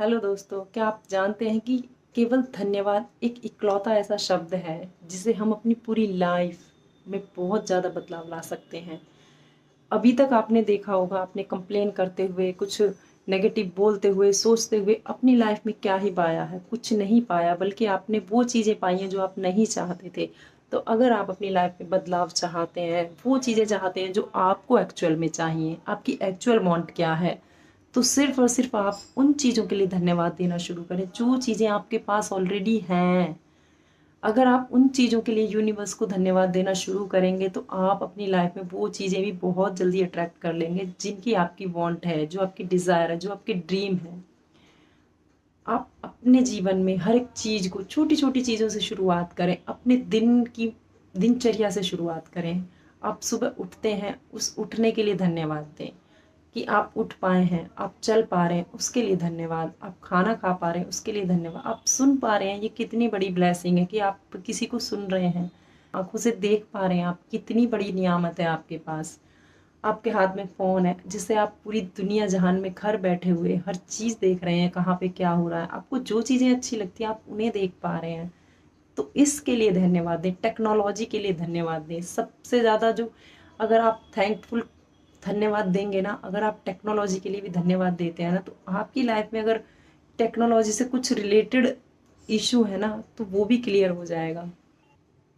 Hello दोस्तों, क्या आप जानते हैं कि केवल धन्यवाद एक इकलौता ऐसा शब्द है जिसे हम अपनी पूरी लाइफ में बहुत ज़्यादा बदलाव ला सकते हैं। अभी तक आपने देखा होगा, आपने कंप्लेन करते हुए, कुछ नेगेटिव बोलते हुए, सोचते हुए अपनी लाइफ में क्या ही पाया है? कुछ नहीं पाया, बल्कि आपने वो चीज़ें पाई हैं जो आप नहीं चाहते थे। तो अगर आप अपनी लाइफ में बदलाव चाहते हैं, वो चीज़ें चाहते हैं जो आपको एक्चुअल में चाहिए, आपकी एक्चुअल वांट क्या है, तो सिर्फ और सिर्फ आप उन चीज़ों के लिए धन्यवाद देना शुरू करें जो चीज़ें आपके पास ऑलरेडी हैं। अगर आप उन चीज़ों के लिए यूनिवर्स को धन्यवाद देना शुरू करेंगे तो आप अपनी लाइफ में वो चीज़ें भी बहुत जल्दी अट्रैक्ट कर लेंगे जिनकी आपकी वांट है, जो आपकी डिज़ायर है, जो आपकी ड्रीम है। आप अपने जीवन में हर एक चीज़ को छोटी छोटी चीज़ों से शुरुआत करें। अपने दिन की दिनचर्या से शुरुआत करें। आप सुबह उठते हैं, उस उठने के लिए धन्यवाद दें कि आप उठ पाए हैं, आप चल पा रहे हैं, उसके लिए धन्यवाद। आप खाना खा पा रहे हैं, उसके लिए धन्यवाद। आप सुन पा रहे हैं, ये कितनी बड़ी ब्लेसिंग है कि आप किसी को सुन रहे हैं, आंखों से देख पा रहे हैं। आप कितनी बड़ी नियामत है आपके पास। आपके हाथ में फ़ोन है जिससे आप पूरी दुनिया जहान में घर बैठे हुए हर चीज़ देख रहे हैं, कहाँ पे क्या हो रहा है। आपको जो चीज़ें अच्छी लगती हैं आप उन्हें देख पा रहे हैं। तो इसके लिए धन्यवाद दें, टेक्नोलॉजी के लिए धन्यवाद दें। सबसे ज़्यादा जो, अगर आप थैंकफुल धन्यवाद देंगे ना, अगर आप टेक्नोलॉजी के लिए भी धन्यवाद देते हैं ना, तो आपकी लाइफ में अगर टेक्नोलॉजी से कुछ रिलेटेड इशू है ना, तो वो भी क्लियर हो जाएगा।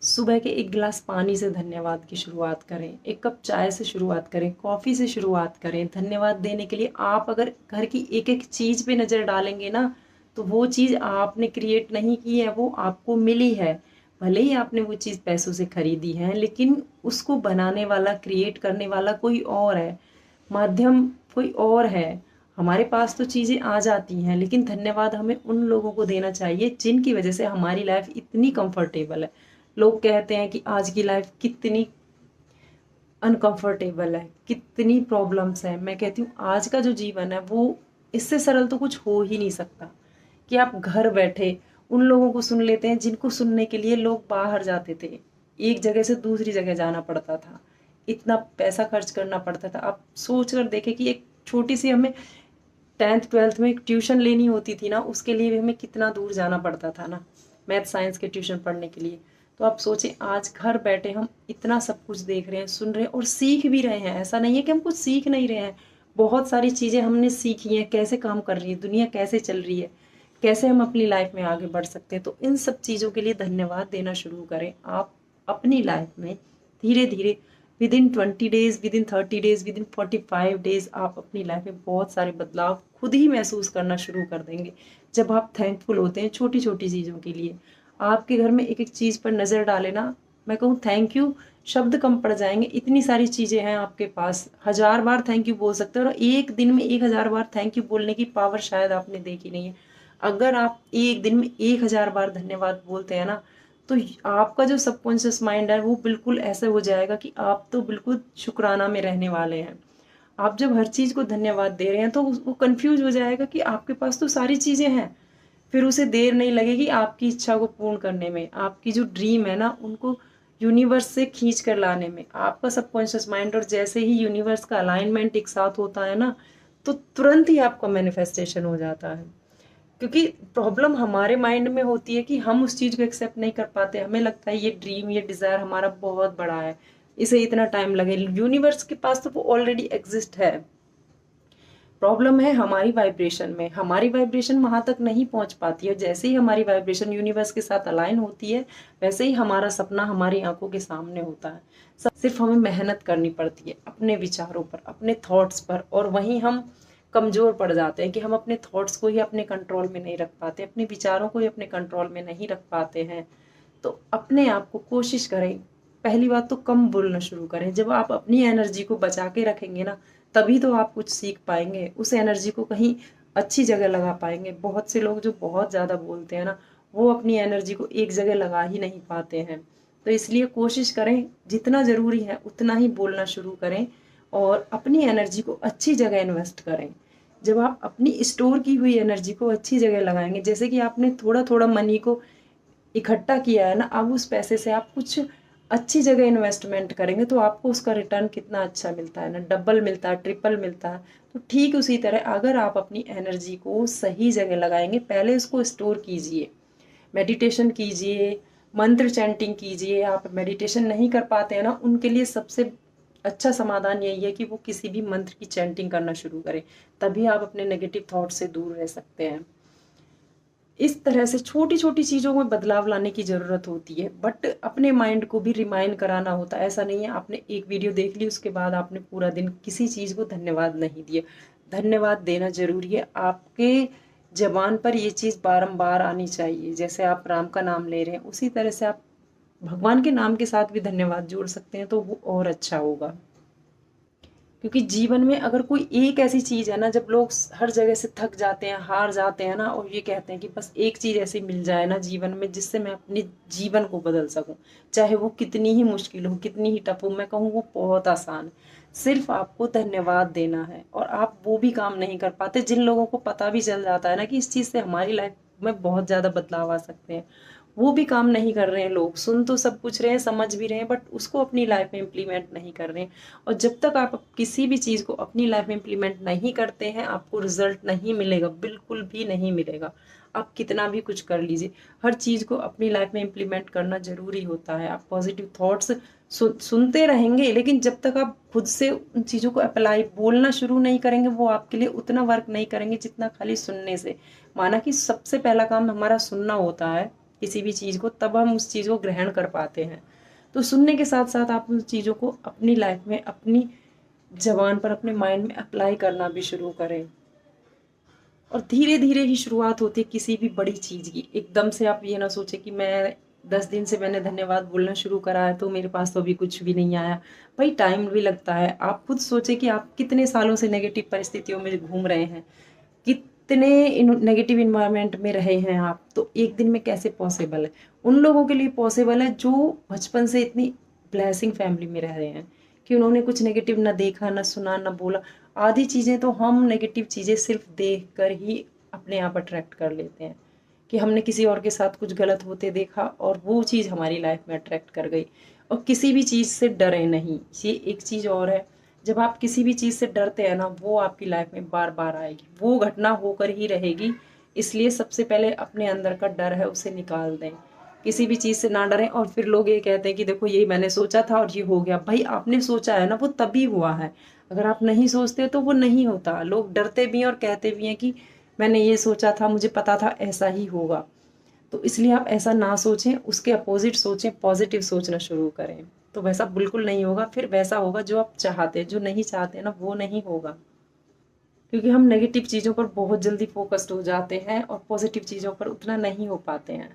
सुबह के एक गिलास पानी से धन्यवाद की शुरुआत करें, एक कप चाय से शुरुआत करें, कॉफ़ी से शुरुआत करें। धन्यवाद देने के लिए आप अगर घर की एक एक चीज़ पे नज़र डालेंगे ना, तो वो चीज़ आपने क्रिएट नहीं की है, वो आपको मिली है। भले ही आपने वो चीज़ पैसों से खरीदी है, लेकिन उसको बनाने वाला, क्रिएट करने वाला कोई और है, माध्यम कोई और है। हमारे पास तो चीज़ें आ जाती हैं, लेकिन धन्यवाद हमें उन लोगों को देना चाहिए जिनकी वजह से हमारी लाइफ इतनी कंफर्टेबल है। लोग कहते हैं कि आज की लाइफ कितनी अनकंफर्टेबल है, कितनी प्रॉब्लम्स हैं। मैं कहती हूँ आज का जो जीवन है वो इससे सरल तो कुछ हो ही नहीं सकता कि आप घर बैठे उन लोगों को सुन लेते हैं जिनको सुनने के लिए लोग बाहर जाते थे, एक जगह से दूसरी जगह जाना पड़ता था, इतना पैसा खर्च करना पड़ता था। आप सोच कर देखें कि एक छोटी सी हमें 10th 12th में एक ट्यूशन लेनी होती थी ना, उसके लिए भी हमें कितना दूर जाना पड़ता था ना, मैथ साइंस के ट्यूशन पढ़ने के लिए। तो आप सोचें आज घर बैठे हम इतना सब कुछ देख रहे हैं, सुन रहे हैं और सीख भी रहे हैं। ऐसा नहीं है कि हम कुछ सीख नहीं रहे हैं, बहुत सारी चीज़ें हमने सीखी हैं, कैसे काम कर रही है दुनिया, कैसे चल रही है, कैसे हम अपनी लाइफ में आगे बढ़ सकते हैं। तो इन सब चीज़ों के लिए धन्यवाद देना शुरू करें। आप अपनी लाइफ में धीरे धीरे with in 20 days, with in 30 days, with in 45 days आप अपनी लाइफ में बहुत सारे बदलाव खुद ही महसूस करना शुरू कर देंगे। जब आप थैंकफुल होते हैं छोटी छोटी चीज़ों के लिए, आपके घर में एक एक चीज़ पर नज़र डाले ना, मैं कहूँ थैंक यू शब्द कम पड़ जाएंगे। इतनी सारी चीज़ें हैं आपके पास, 1000 बार थैंक यू बोल सकते हो, और एक दिन में 1000 बार थैंक यू बोलने की पावर शायद आपने देखी नहीं है। अगर आप एक दिन में 1000 बार धन्यवाद बोलते हैं ना, तो आपका जो सबकॉन्शियस माइंड है वो बिल्कुल ऐसे हो जाएगा कि आप तो बिल्कुल शुक्राना में रहने वाले हैं। आप जब हर चीज़ को धन्यवाद दे रहे हैं तो वो कंफ्यूज हो जाएगा कि आपके पास तो सारी चीज़ें हैं। फिर उसे देर नहीं लगेगी आपकी इच्छा को पूर्ण करने में, आपकी जो ड्रीम है ना उनको यूनिवर्स से खींच कर लाने में। आपका सबकॉन्शियस माइंड और जैसे ही यूनिवर्स का अलाइनमेंट एक साथ होता है ना, तो तुरंत ही आपका मैनिफेस्टेशन हो जाता है। क्योंकि प्रॉब्लम हमारे माइंड में होती है कि हम उस चीज़ को एक्सेप्ट नहीं कर पाते। हमें लगता है ये ड्रीम, ये डिज़ायर हमारा बहुत बड़ा है, इसे इतना टाइम लगे। यूनिवर्स के पास तो वो ऑलरेडी एग्जिस्ट है। प्रॉब्लम है हमारी वाइब्रेशन में, हमारी वाइब्रेशन वहां तक नहीं पहुंच पाती है। जैसे ही हमारी वाइब्रेशन यूनिवर्स के साथ अलाइन होती है, वैसे ही हमारा सपना हमारी आंखों के सामने होता है। सिर्फ हमें मेहनत करनी पड़ती है अपने विचारों पर, अपने थॉट्स पर, और वहीं हम कमजोर पड़ जाते हैं कि हम अपने थॉट्स को ही अपने कंट्रोल में नहीं रख पाते, अपने विचारों को ही अपने कंट्रोल में नहीं रख पाते हैं। तो अपने आप को कोशिश करें, पहली बात तो कम बोलना शुरू करें। जब आप अपनी एनर्जी को बचा के रखेंगे ना, तभी तो आप कुछ सीख पाएंगे, उस एनर्जी को कहीं अच्छी जगह लगा पाएंगे। बहुत से लोग जो बहुत ज़्यादा बोलते हैं ना, वो अपनी एनर्जी को एक जगह लगा ही नहीं पाते हैं। तो इसलिए कोशिश करें, जितना ज़रूरी है उतना ही बोलना शुरू करें और अपनी एनर्जी को अच्छी जगह इन्वेस्ट करें। जब आप अपनी स्टोर की हुई एनर्जी को अच्छी जगह लगाएंगे, जैसे कि आपने थोड़ा थोड़ा मनी को इकट्ठा किया है ना, अब उस पैसे से आप कुछ अच्छी जगह इन्वेस्टमेंट करेंगे तो आपको उसका रिटर्न कितना अच्छा मिलता है ना, डबल मिलता है, ट्रिपल मिलता है। तो ठीक उसी तरह अगर आप अपनी एनर्जी को सही जगह लगाएंगे, पहले उसको स्टोर कीजिए, मेडिटेशन कीजिए, मंत्र चैंटिंग कीजिए। आप मेडिटेशन नहीं कर पाते हैं ना, उनके लिए सबसे अच्छा समाधान यही है कि वो किसी भी मंत्र की चैंटिंग करना शुरू करें, तभी आप अपने नेगेटिव थॉट से दूर रह सकते हैं। इस तरह से छोटी छोटी चीज़ों में बदलाव लाने की ज़रूरत होती है, बट अपने माइंड को भी रिमाइंड कराना होता है। ऐसा नहीं है आपने एक वीडियो देख ली उसके बाद आपने पूरा दिन किसी चीज़ को धन्यवाद नहीं दिया। धन्यवाद देना ज़रूरी है। आपके जबान पर ये चीज़ बारंबार आनी चाहिए। जैसे आप राम का नाम ले रहे हैं, उसी तरह से आप भगवान के नाम के साथ भी धन्यवाद जोड़ सकते हैं, तो वो और अच्छा होगा। क्योंकि जीवन में अगर कोई एक ऐसी चीज है ना, जब लोग हर जगह से थक जाते हैं, हार जाते हैं ना, और ये कहते हैं कि बस एक चीज ऐसी मिल जाए ना जीवन में जिससे मैं अपने जीवन को बदल सकूं, चाहे वो कितनी ही मुश्किल हो, कितनी ही टफ हो, मैं कहूँ वो बहुत आसान है। सिर्फ आपको धन्यवाद देना है। और आप वो भी काम नहीं कर पाते जिन लोगों को पता भी चल जाता है ना कि इस चीज से हमारी लाइफ में बहुत ज्यादा बदलाव आ सकते हैं, वो भी काम नहीं कर रहे हैं। लोग सुन तो सब कुछ रहे हैं, समझ भी रहे हैं, बट उसको अपनी लाइफ में इम्प्लीमेंट नहीं कर रहे हैं। और जब तक आप किसी भी चीज़ को अपनी लाइफ में इम्प्लीमेंट नहीं करते हैं, आपको रिजल्ट नहीं मिलेगा, बिल्कुल भी नहीं मिलेगा। आप कितना भी कुछ कर लीजिए, हर चीज़ को अपनी लाइफ में इम्प्लीमेंट करना जरूरी होता है। आप पॉजिटिव थॉट्स सुनते रहेंगे, लेकिन जब तक आप खुद से उन चीज़ों को अप्लाई बोलना शुरू नहीं करेंगे, वो आपके लिए उतना वर्क नहीं करेंगे जितना खाली सुनने से। माना कि सबसे पहला काम हमारा सुनना होता है किसी भी चीज़ को, तब हम उस चीज़ को ग्रहण कर पाते हैं। तो सुनने के साथ साथ आप उन चीज़ों को अपनी लाइफ में, अपनी जबान पर, अपने माइंड में अप्लाई करना भी शुरू करें। और धीरे धीरे ही शुरुआत होती है किसी भी बड़ी चीज़ की। एकदम से आप ये ना सोचे कि मैं 10 दिन से मैंने धन्यवाद बोलना शुरू करा है तो मेरे पास तो अभी कुछ भी नहीं आया। भाई टाइम भी लगता है। आप खुद सोचे कि आप कितने सालों से नेगेटिव परिस्थितियों में घूम रहे हैं, कितने नेगेटिव इन्वायरमेंट में रहे हैं आप, तो एक दिन में कैसे पॉसिबल है? उन लोगों के लिए पॉसिबल है जो बचपन से इतनी ब्लेसिंग फैमिली में रह रहे हैं कि उन्होंने कुछ नेगेटिव ना देखा, ना सुना, ना बोला। आधी चीज़ें तो हम नेगेटिव चीज़ें सिर्फ देख कर ही अपने आप अट्रैक्ट कर लेते हैं कि हमने किसी और के साथ कुछ गलत होते देखा और वो चीज़ हमारी लाइफ में अट्रैक्ट कर गई। और किसी भी चीज़ से डरे नहीं। ये एक चीज़ और है, जब आप किसी भी चीज़ से डरते हैं ना, वो आपकी लाइफ में बार बार आएगी, वो घटना होकर ही रहेगी। इसलिए सबसे पहले अपने अंदर का डर है उसे निकाल दें, किसी भी चीज़ से ना डरें। और फिर लोग ये कहते हैं कि देखो यही मैंने सोचा था और ये हो गया। भाई आपने सोचा है ना, वो तभी हुआ है। अगर आप नहीं सोचते तो वो नहीं होता। लोग डरते भी हैं और कहते भी हैं कि मैंने ये सोचा था, मुझे पता था ऐसा ही होगा। तो इसलिए आप ऐसा ना सोचें, उसके अपोजिट सोचें, पॉजिटिव सोचना शुरू करें। तो वैसा बिल्कुल नहीं होगा। फिर वैसा होगा जो आप चाहते हैं। जो नहीं चाहते ना, वो नहीं होगा। क्योंकि हम नेगेटिव चीज़ों पर बहुत जल्दी फोकस्ड हो जाते हैं और पॉजिटिव चीज़ों पर उतना नहीं हो पाते हैं।